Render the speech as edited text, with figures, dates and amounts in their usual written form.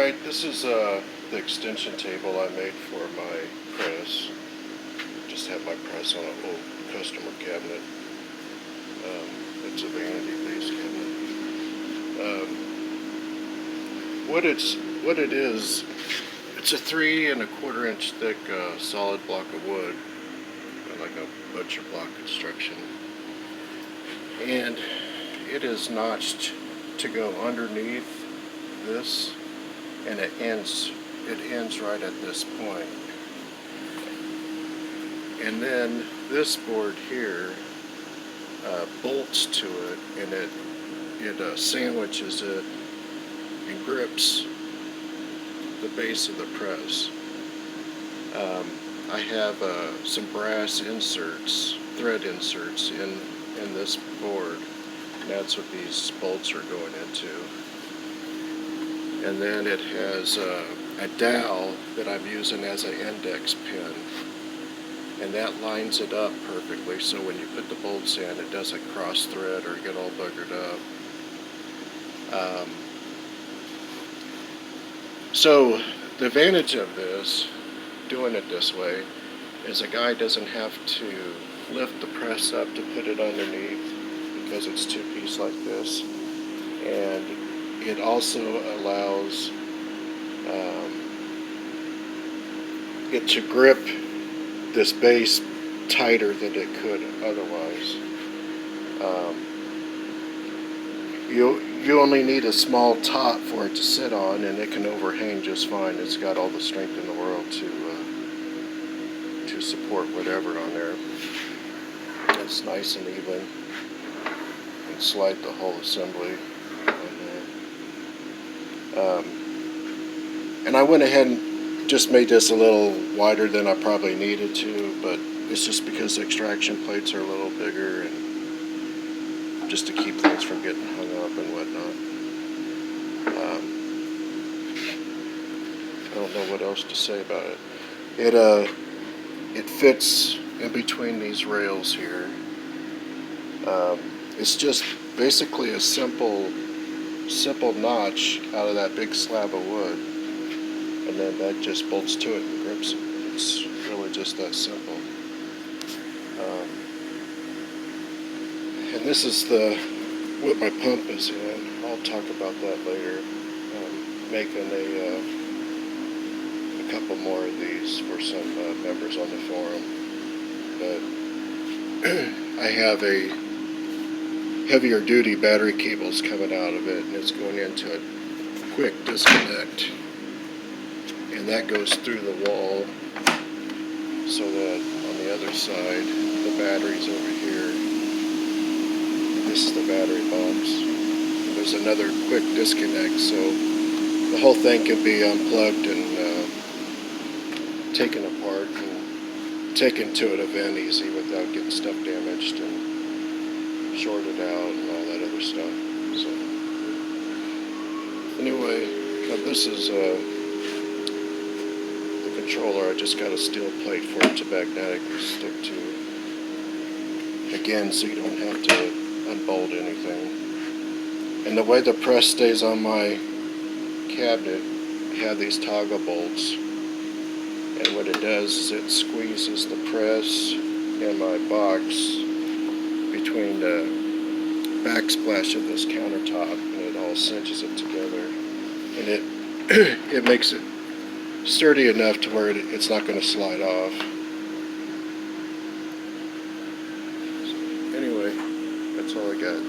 Alright, this is the extension table I made for my press. Just have my press on a little customer cabinet. It's a vanity-based cabinet. What it is, it's a 3¼ inch thick solid block of wood, like a butcher block construction, and it is notched to go underneath this, and it ends right at this point. And then this board here bolts to it, and it sandwiches it and grips the base of the press. I have some brass inserts, thread inserts in this board, and that's what these bolts are going into. And then it has a dowel that I'm using as an index pin, and that lines it up perfectly, so when you put the bolts in, it doesn't cross thread or get all buggered up. So the advantage of this, doing it this way, is a guy doesn't have to lift the press up to put it underneath, because it's two-piece like this, and it also allows it to grip this base tighter than it could otherwise. You only need a small top for it to sit on, and it can overhang just fine. It's got all the strength in the world to support whatever on there. It's nice and even, and slide the whole assembly on there. And I went ahead and just made this a little wider than I probably needed to, but it's just because the extraction plates are a little bigger, and just to keep things from getting hung up and whatnot. I don't know what else to say about it. It fits in between these rails here. It's just basically a simple notch out of that big slab of wood, and then that just bolts to it and grips it. It's really just that simple. And this is what my pump is in. I'll talk about that later. Making a couple more of these for some members on the forum. But I have a heavier duty battery cables coming out of it, and it's going into a quick disconnect, and that goes through the wall, so that on the other side the battery's over here. This is the battery box. And there's another quick disconnect, so the whole thing can be unplugged and taken apart and taken to an event easy without getting stuff damaged and shorted out and all that other stuff. So anyway, this is the controller. I just got a steel plate for it to magnetically stick to. Again, so you don't have to unbolt anything. And the way the press stays on my cabinet, I have these toggle bolts, and what it does is it squeezes the press and my box between the backsplash of this countertop, and it all cinches it together, and it makes it sturdy enough to where it's not going to slide off. Anyway, that's all I got.